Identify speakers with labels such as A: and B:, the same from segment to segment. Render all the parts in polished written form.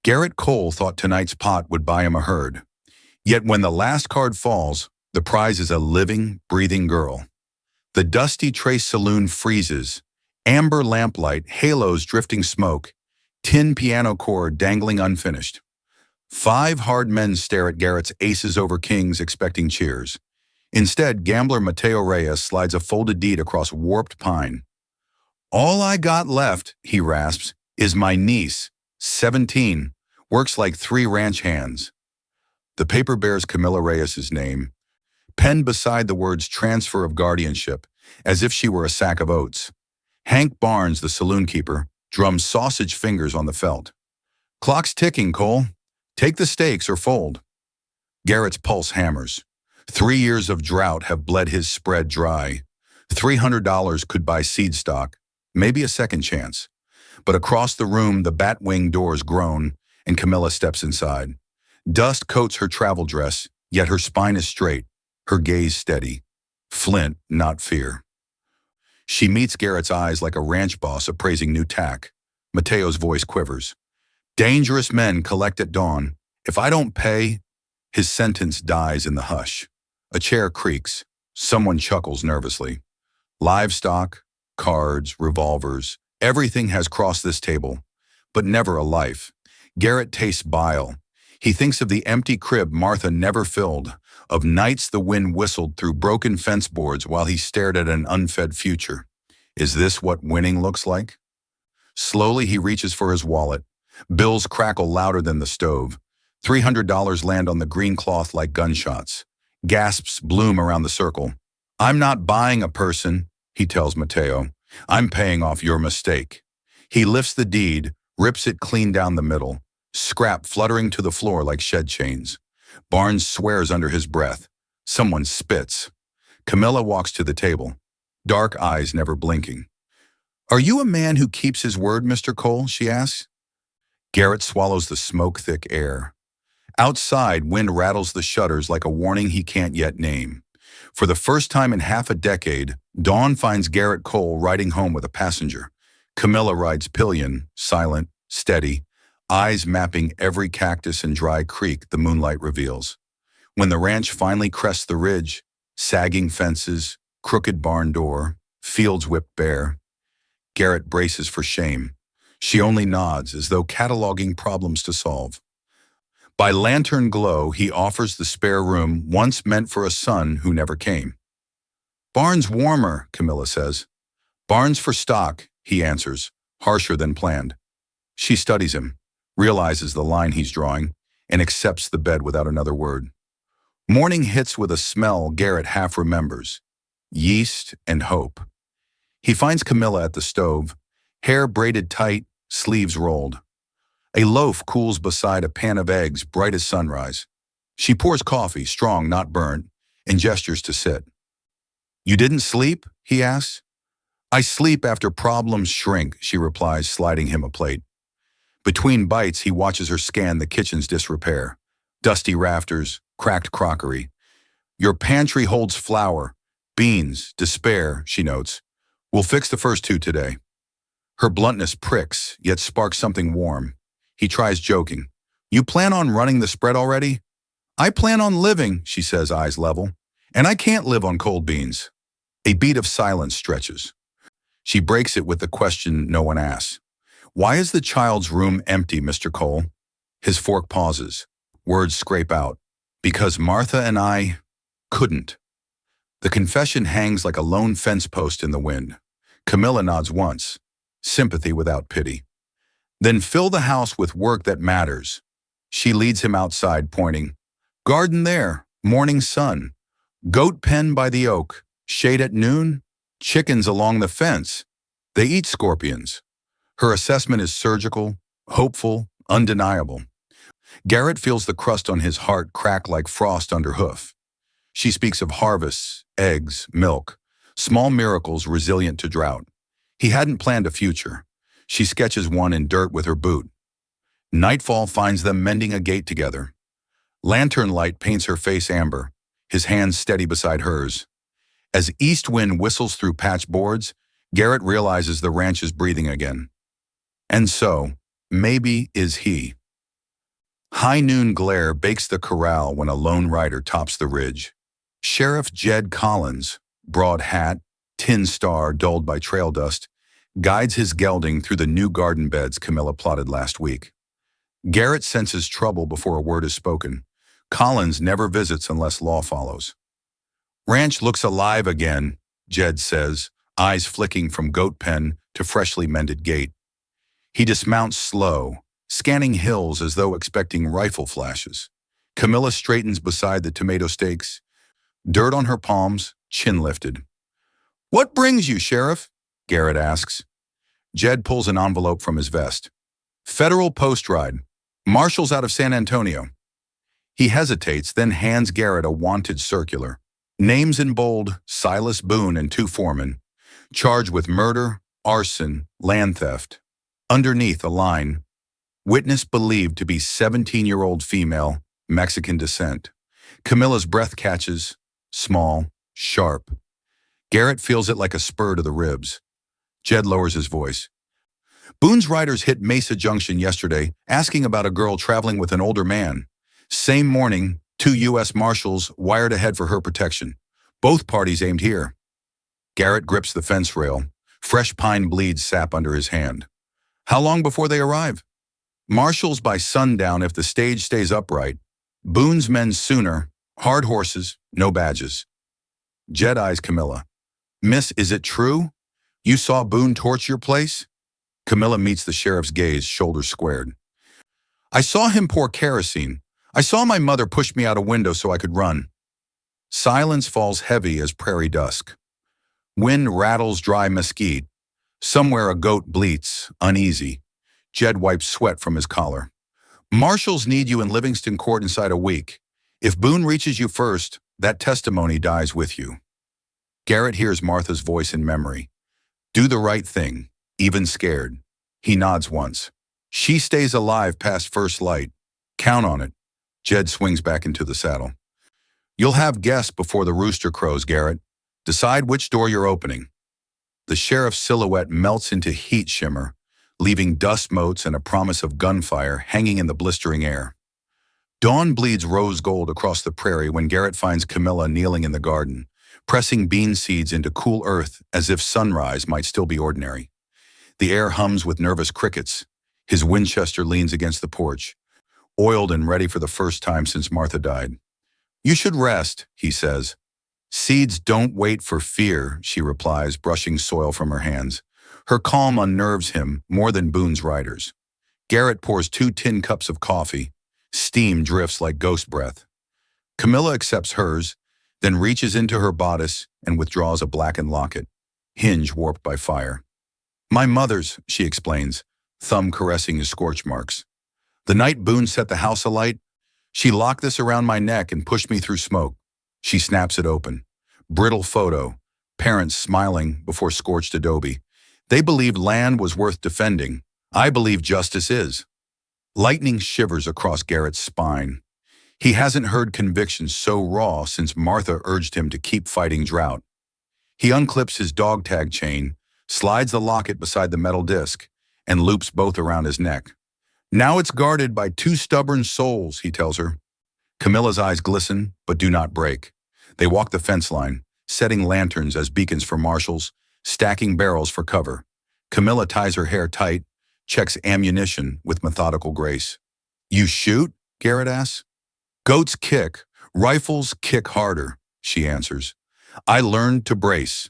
A: Garrett Cole thought tonight's pot would buy him a herd. Yet when the last card falls, the prize is a living, breathing girl. The dusty Trace saloon freezes. Amber lamplight, halos drifting smoke, tin piano cord dangling unfinished. 5 hard men stare at Garrett's aces over kings expecting cheers. Instead, gambler Mateo Reyes slides a folded deed across warped pine. "All I got left," he rasps, "is my niece, 17, works like 3 ranch hands." The paper bears Camila Reyes's name, penned beside the words transfer of guardianship, as if she were a sack of oats. Hank Barnes, the saloon keeper, drums sausage fingers on the felt. "Clock's ticking, Cole. Take the stakes or fold." Garrett's pulse hammers. 3 years of drought have bled his spread dry. $300 could buy seed stock, maybe a second chance. But across the room, the bat-wing doors groan, and Camilla steps inside. Dust coats her travel dress, yet her spine is straight, her gaze steady. Flint, not fear. She meets Garrett's eyes like a ranch boss appraising new tack. Mateo's voice quivers. "Dangerous men collect at dawn. If I don't pay..." His sentence dies in the hush. A chair creaks. Someone chuckles nervously. Livestock, cards, revolvers, everything has crossed this table, but never a life. Garrett tastes bile. He thinks of the empty crib Martha never filled, of nights the wind whistled through broken fence boards while he stared at an unfed future. Is this what winning looks like? Slowly he reaches for his wallet. Bills crackle louder than the stove. $300 land on the green cloth like gunshots. Gasps bloom around the circle. "I'm not buying a person," he tells Mateo. "I'm paying off your mistake." He lifts the deed, rips it clean down the middle. Scrap fluttering to the floor like shed chains. Barnes swears under his breath. Someone spits. Camilla walks to the table, dark eyes never blinking. "Are you a man who keeps his word, Mr. Cole?" she asks. Garrett swallows the smoke-thick air. Outside, wind rattles the shutters like a warning he can't yet name. For the first time in half a decade, dawn finds Garrett Cole riding home with a passenger. Camilla rides pillion, silent, steady, eyes mapping every cactus and dry creek the moonlight reveals. When the ranch finally crests the ridge, sagging fences, crooked barn door, fields whipped bare, Garrett braces for shame. She only nods as though cataloging problems to solve. By lantern glow, he offers the spare room once meant for a son who never came. "Barn's warmer," Camilla says. "Barn's for stock," he answers, harsher than planned. She studies him, realizes the line he's drawing, and accepts the bed without another word. Morning hits with a smell Garrett half remembers. Yeast and hope. He finds Camilla at the stove, hair braided tight, sleeves rolled. A loaf cools beside a pan of eggs bright as sunrise. She pours coffee, strong, not burnt, and gestures to sit. "You didn't sleep?" he asks. "I sleep after problems shrink," she replies, sliding him a plate. Between bites, he watches her scan the kitchen's disrepair. Dusty rafters, cracked crockery. "Your pantry holds flour, beans, despair," she notes. "We'll fix the first 2 today." Her bluntness pricks, yet sparks something warm. He tries joking. "You plan on running the spread already?" "I plan on living," she says, eyes level. "And I can't live on cold beans." A beat of silence stretches. She breaks it with the question no one asks. "Why is the child's room empty, Mr. Cole?" His fork pauses. Words scrape out. "Because Martha and I couldn't." The confession hangs like a lone fence post in the wind. Camilla nods once. Sympathy without pity. "Then fill the house with work that matters." She leads him outside, pointing. "Garden there, morning sun. Goat pen by the oak, shade at noon. Chickens along the fence. They eat scorpions." Her assessment is surgical, hopeful, undeniable. Garrett feels the crust on his heart crack like frost under hoof. She speaks of harvests, eggs, milk, small miracles resilient to drought. He hadn't planned a future. She sketches one in dirt with her boot. Nightfall finds them mending a gate together. Lantern light paints her face amber, his hands steady beside hers. As east wind whistles through patch boards, Garrett realizes the ranch is breathing again. And so, maybe is he. High noon glare bakes the corral when a lone rider tops the ridge. Sheriff Jed Collins, broad hat, tin star dulled by trail dust, guides his gelding through the new garden beds Camilla plotted last week. Garrett senses trouble before a word is spoken. Collins never visits unless law follows. Ranch looks alive again, Jed says, eyes flicking from goat pen to freshly mended gate. He dismounts slow, scanning hills as though expecting rifle flashes. Camilla straightens beside the tomato stakes, dirt on her palms, chin lifted. "What brings you, Sheriff?" Garrett asks. Jed pulls an envelope from his vest. "Federal post ride. Marshals out of San Antonio." He hesitates, then hands Garrett a wanted circular. Names in bold, Silas Boone and 2 foremen, charged with murder, arson, land theft. Underneath a line, witness believed to be 17-year-old female, Mexican descent. Camilla's breath catches, small, sharp. Garrett feels it like a spur to the ribs. Jed lowers his voice. "Boone's riders hit Mesa Junction yesterday, asking about a girl traveling with an older man. Same morning, 2 U.S. Marshals wired ahead for her protection. Both parties aimed here." Garrett grips the fence rail. Fresh pine bleeds sap under his hand. "How long before they arrive?" "Marshals by sundown if the stage stays upright. Boone's men sooner, hard horses, no badges." Jed eyes Camilla. "Miss, is it true? You saw Boone torch your place?" Camilla meets the sheriff's gaze, shoulders squared. "I saw him pour kerosene. I saw my mother push me out a window so I could run." Silence falls heavy as prairie dusk. Wind rattles dry mesquite. Somewhere a goat bleats, uneasy. Jed wipes sweat from his collar. "Marshals need you in Livingston Court inside a week. If Boone reaches you first, that testimony dies with you." Garrett hears Martha's voice in memory. "Do the right thing, even scared." He nods once. "She stays alive past first light. Count on it." Jed swings back into the saddle. "You'll have guests before the rooster crows, Garrett. Decide which door you're opening." The sheriff's silhouette melts into heat shimmer, leaving dust motes and a promise of gunfire hanging in the blistering air. Dawn bleeds rose gold across the prairie when Garrett finds Camilla kneeling in the garden, pressing bean seeds into cool earth as if sunrise might still be ordinary. The air hums with nervous crickets. His Winchester leans against the porch, oiled and ready for the first time since Martha died. "You should rest," he says. "Seeds don't wait for fear," she replies, brushing soil from her hands. Her calm unnerves him more than Boone's riders. Garrett pours 2 tin cups of coffee. Steam drifts like ghost breath. Camilla accepts hers, then reaches into her bodice and withdraws a blackened locket, hinge warped by fire. "My mother's," she explains, thumb caressing his scorch marks. "The night Boone set the house alight, she locked this around my neck and pushed me through smoke." She snaps it open. Brittle photo, parents smiling before scorched adobe. They believed land was worth defending. I believe justice is. Lightning shivers across Garrett's spine. He hasn't heard conviction so raw since Martha urged him to keep fighting drought. He unclips his dog tag chain, slides the locket beside the metal disc, and loops both around his neck. "Now it's guarded by 2 stubborn souls," he tells her. Camilla's eyes glisten, but do not break. They walk the fence line, setting lanterns as beacons for marshals, stacking barrels for cover. Camilla ties her hair tight, checks ammunition with methodical grace. "You shoot?" Garrett asks. "Goats kick. Rifles kick harder," she answers. "I learned to brace."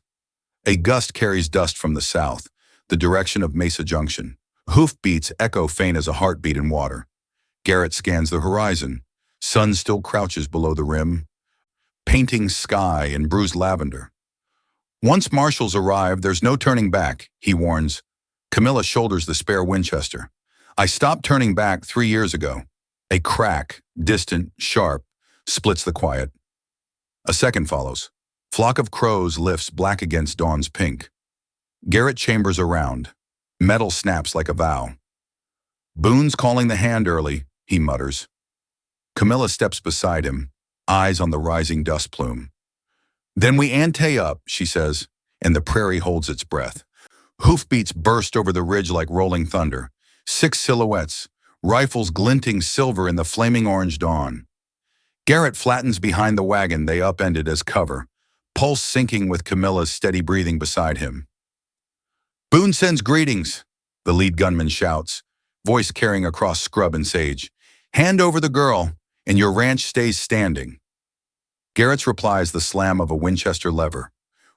A: A gust carries dust from the south, the direction of Mesa Junction. Hoofbeats echo faint as a heartbeat in water. Garrett scans the horizon. Sun still crouches below the rim, painting sky in bruised lavender. "Once marshals arrive, there's no turning back," he warns. Camilla shoulders the spare Winchester. "I stopped turning back 3 years ago." A crack, distant, sharp, splits the quiet. A second follows. Flock of crows lifts black against dawn's pink. Garrett chambers around. Metal snaps like a vow. "Boone's calling the hand early," he mutters. Camilla steps beside him, eyes on the rising dust plume. "Then we ante up," she says, and the prairie holds its breath. Hoofbeats burst over the ridge like rolling thunder. 6 silhouettes, rifles glinting silver in the flaming orange dawn. Garrett flattens behind the wagon they upended as cover, pulse sinking with Camilla's steady breathing beside him. "Boone sends greetings," the lead gunman shouts, voice carrying across scrub and sage. "Hand over the girl, and your ranch stays standing." Garrett's reply is the slam of a Winchester lever,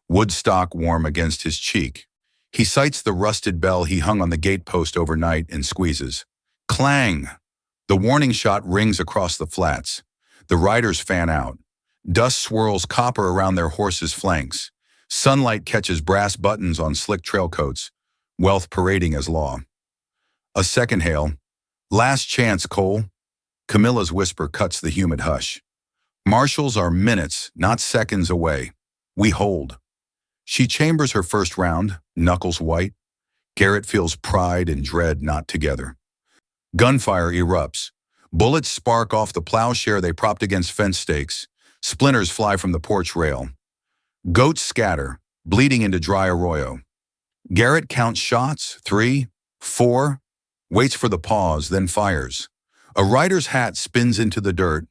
A: wood stock warm against his cheek. He sights the rusted bell he hung on the gatepost overnight and squeezes. Clang! The warning shot rings across the flats. The riders fan out. Dust swirls copper around their horses' flanks. Sunlight catches brass buttons on slick trail coats, wealth parading as law. A second hail. "Last chance, Cole." Camilla's whisper cuts the humid hush. "Marshals are minutes, not seconds away. We hold." She chambers her first round, knuckles white. Garrett feels pride and dread knot together. Gunfire erupts. Bullets spark off the plowshare they propped against fence stakes. Splinters fly from the porch rail. Goats scatter, bleeding into dry arroyo. Garrett counts shots, 3, 4, waits for the pause, then fires. A rider's hat spins into the dirt.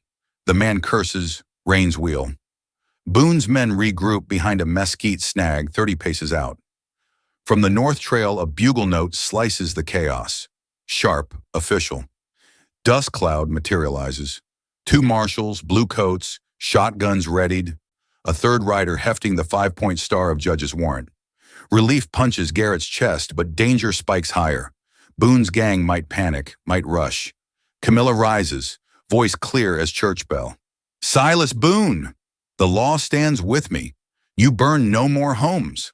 A: The man curses, reins wheel. Boone's men regroup behind a mesquite snag 30 paces out. From the north trail, a bugle note slices the chaos. Sharp, official. Dust cloud materializes. 2 marshals, blue coats, shotguns readied. A third rider hefting the 5-point star of judge's warrant. Relief punches Garrett's chest, but danger spikes higher. Boone's gang might panic, might rush. Camilla rises, voice clear as church bell. "Silas Boone! The law stands with me. You burn no more homes."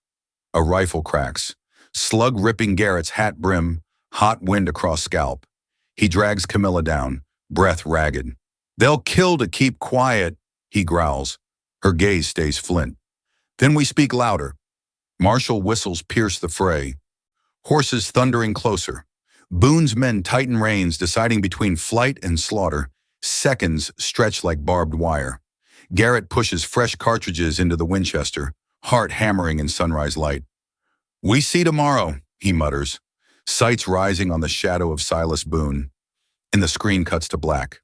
A: A rifle cracks, slug ripping Garrett's hat brim, hot wind across scalp. He drags Camilla down, breath ragged. "They'll kill to keep quiet," he growls. Her gaze stays flint. Then we speak louder. Martial whistles pierce the fray. Horses thundering closer. Boone's men tighten reins, deciding between flight and slaughter. Seconds stretch like barbed wire. Garrett pushes fresh cartridges into the Winchester, heart hammering in sunrise light. "We see tomorrow," he mutters, sights rising on the shadow of Silas Boone. And the screen cuts to black.